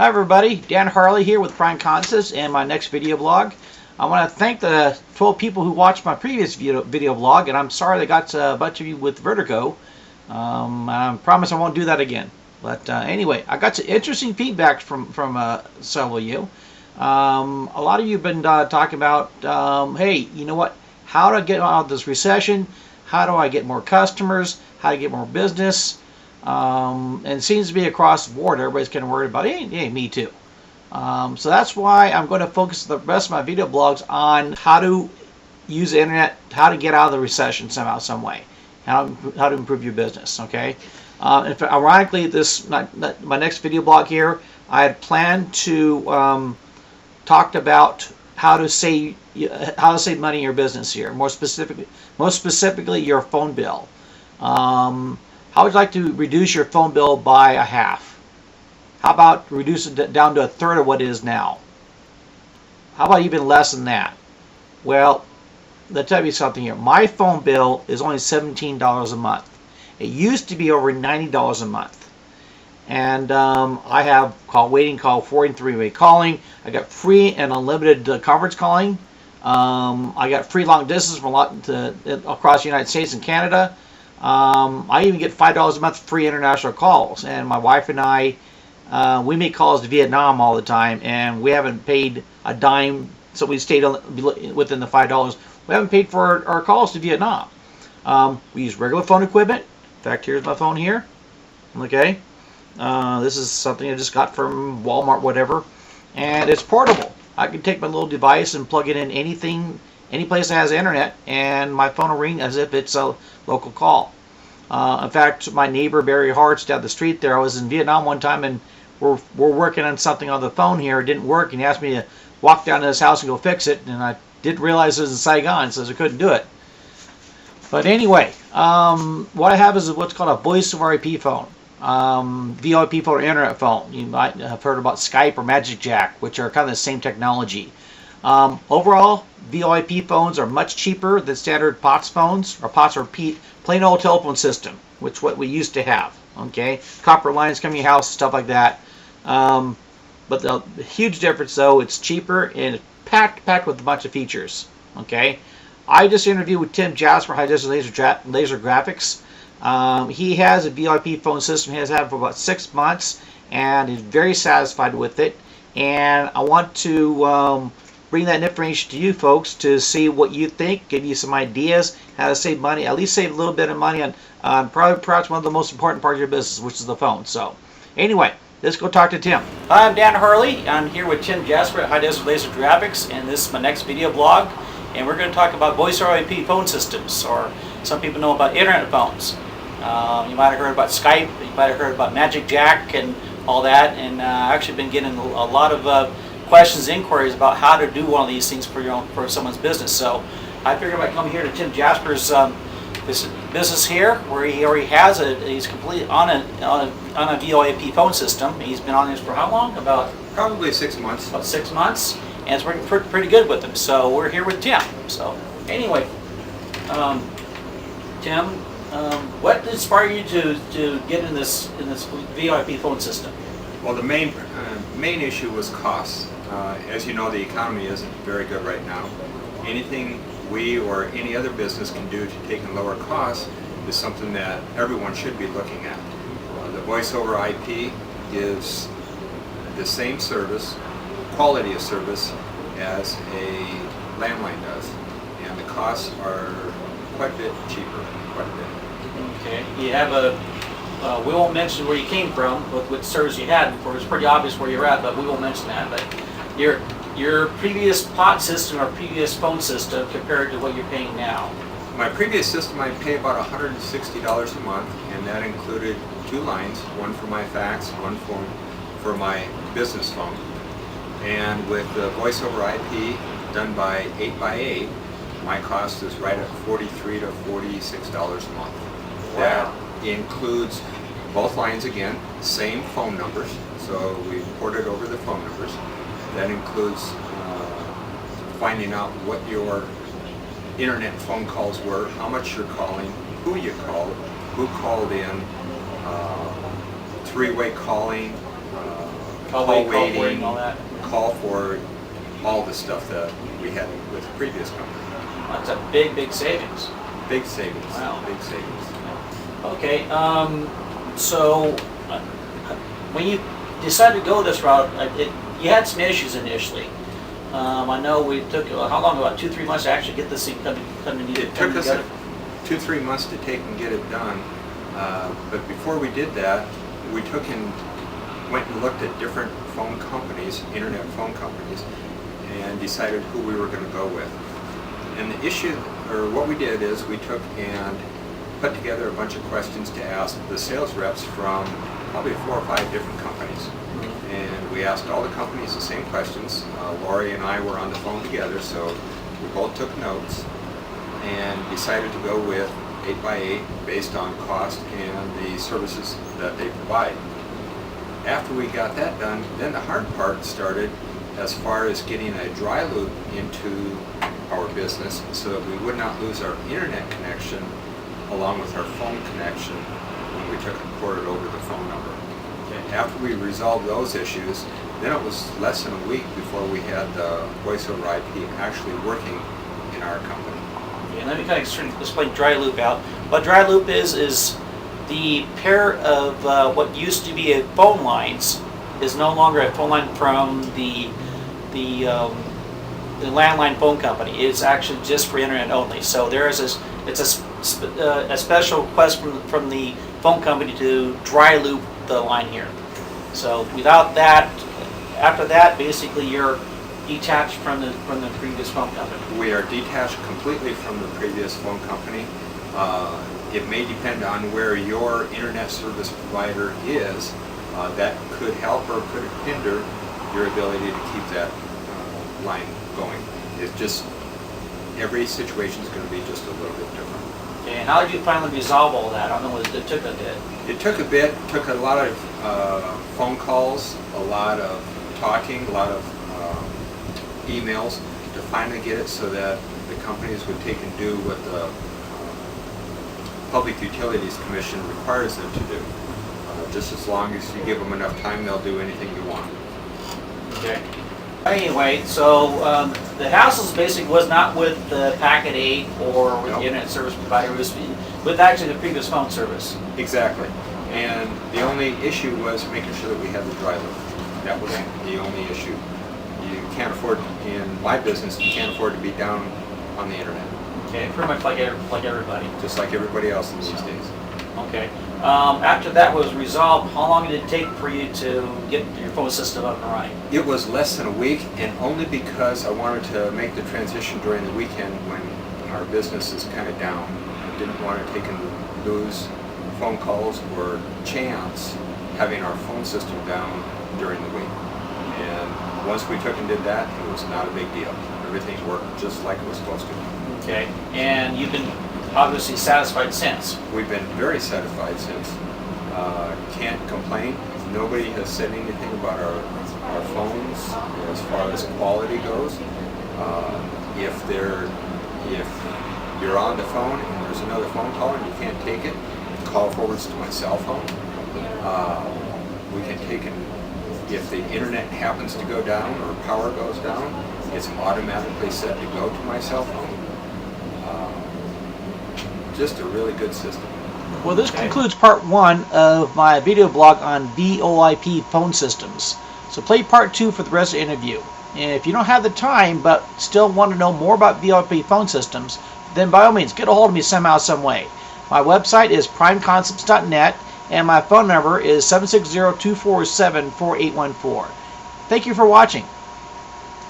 Hi everybody, Dan Harley here with Prime Concepts and my next video blog. I want to thank the 12 people who watched my previous video blog, and I'm sorry they got a bunch of you with vertigo. I promise I won't do that again. But anyway, I got some interesting feedback from several of you. A lot of you have been talking about, hey, you know what, how to get out of this recession, how do I get more customers, how to get more business. And it seems to be across the board. Everybody's kind of worried about, hey, me too. So that's why I'm going to focus the rest of my video blogs on how to use the internet, how to get out of the recession somehow, some way, how to improve your business. Okay. Ironically, my next video blog here, I had planned to talk about how to save money in your business here. Most specifically, your phone bill. How would you like to reduce your phone bill by a half? How about reduce it down to a third of what it is now? How about even less than that? Well, let me tell you something here. My phone bill is only $17 a month. It used to be over $90 a month. And I have waiting call, 4 and 3-way calling. I got free and unlimited conference calling. I got free long distance from across the United States and Canada. I even get $5 a month free international calls, and my wife and I, we make calls to Vietnam all the time, and we haven't paid a dime, so we stayed within the $5. We haven't paid for our calls to Vietnam. We use regular phone equipment. In fact, here's my phone here. Okay, this is something I just got from Walmart, whatever, and it's portable. I can take my little device and plug it in any place that has internet, and my phone will ring as if it's a local call. In fact, my neighbor Barry Hart's down the street there, I was in Vietnam one time, and we're working on something on the phone here. It didn't work, and he asked me to walk down to his house and go fix it, and I didn't realize it was in Saigon, so I couldn't do it. But anyway, what I have is what's called a voice over IP phone. VoIP phone or internet phone. You might have heard about Skype or Magic Jack, which are kind of the same technology. Overall, VoIP phones are much cheaper than standard POTS phones, or POTS or plain old telephone system, which what we used to have. Okay, copper lines come to your house, stuff like that. But the huge difference, though, it's cheaper and it's packed with a bunch of features. Okay, I just interviewed with Tim Jasper, High Definition Laser Graphics. He has a VoIP phone system. He has had it for about 6 months, and he's very satisfied with it. And I want to bring that information to you folks to see what you think, give you some ideas how to save money, at least save a little bit of money on perhaps one of the most important parts of your business, which is the phone. So anyway, let's go talk to Tim. Hi, I'm Dan Harley. I'm here with Tim Jasper at High Definition Laser Graphics, and this is my next video blog. And we're going to talk about voice over IP phone systems, or some people know about internet phones. You might have heard about Skype, you might have heard about Magic Jack and all that, and I've actually been getting a lot of questions, inquiries about how to do one of these things for someone's business. So I figured I'd come here to Tim Jasper's business here, where he already has he's completely on a VoIP phone system. He's been on this for how long? About probably 6 months. About 6 months, and it's working pretty good with him. So we're here with Tim. So anyway, Tim, what inspired you to get in this VoIP phone system? Well, the main issue was costs. As you know, the economy isn't very good right now. Anything we or any other business can do to take and lower costs is something that everyone should be looking at. The voice over IP gives the same service, quality of service, as a landline does, and the costs are quite a bit cheaper, quite a bit. Okay, you have we won't mention where you came from, what service you had before. It's pretty obvious where you're at, but we won't mention that. But your previous POT system or previous phone system compared to what you're paying now? My previous system, I pay about $160 a month, and that included 2 lines, one for my fax, one for my business phone. And with the voice over IP done by 8x8, my cost is right at $43 to $46 a month. Wow. That includes both lines again, same phone numbers, so we ported over the phone numbers. That includes finding out what your internet phone calls were, how much you're calling, who you called, who called in, 3-way calling, Call waiting, all that. call for all the stuff that we had with the previous company. That's a big savings. Big savings. Wow. Big savings. Okay, so when you decided to go this route, you had some issues initially. I know we took, how long, about 2-3 months to actually get this thing come together? It took us 2-3 months to take and get it done. But before we did that, we went and looked at different phone companies, internet phone companies, and decided who we were going to go with. And the issue, or what we did is we took and put together a bunch of questions to ask the sales reps from probably 4 or 5 different companies. And we asked all the companies the same questions. Lori and I were on the phone together, so we both took notes and decided to go with 8x8 based on cost and the services that they provide. After we got that done, then the hard part started as far as getting a dry loop into our business so that we would not lose our internet connection along with our phone connection when we took and ported over the phone number. Okay. After we resolved those issues, then it was less than a week before we had the voice over IP actually working in our company. Okay, and let me kind of explain dry loop out. What dry loop is the pair of what used to be phone lines is no longer a phone line from the landline phone company. It's actually just for internet only. So there is it's a special request from the phone company to dry loop the line here. So without that, after that, basically you're detached from the previous phone company. We are detached completely from the previous phone company. It may depend on where your internet service provider is. That could help or could hinder your ability to keep that line going. It's just, every situation is going to be just a little bit different. Okay, and how did you finally resolve all that? I know it took a bit. It took a bit, took a lot of phone calls, a lot of talking, a lot of emails to finally get it so that the companies would take and do what the Public Utilities Commission requires them to do. Just as long as you give them enough time, they'll do anything you want. Okay. Anyway, so the hassles basically was not with the Packet 8 or with the internet service provider, it was with actually the previous phone service. Exactly. And the only issue was making sure that we had the dry loop. That was the only issue. You can't afford, in my business, you can't afford to be down on the internet. Okay, pretty much like everybody. Just like everybody else in these days. Okay. After that was resolved, how long did it take for you to get your phone system up and running? It was less than a week, and only because I wanted to make the transition during the weekend when our business is kind of down. I didn't want to take and lose phone calls or chance having our phone system down during the week. And once we took and did that, it was not a big deal. Everything worked just like it was supposed to. Okay, and you've been obviously satisfied since. We've been very satisfied since. Can't complain. Nobody has said anything about our phones as far as quality goes. If you're on the phone and there's another phone call and you can't take it, call forwards to my cell phone. We can take it. If the internet happens to go down or power goes down, it's automatically set to go to my cell phone. Just a really good system. Well, this concludes part 1 of my video blog on VoIP phone systems. So play part 2 for the rest of the interview. And if you don't have the time but still want to know more about VoIP phone systems, then by all means get a hold of me somehow, some way. My website is primeconcepts.net and my phone number is 760-247-4814. Thank you for watching.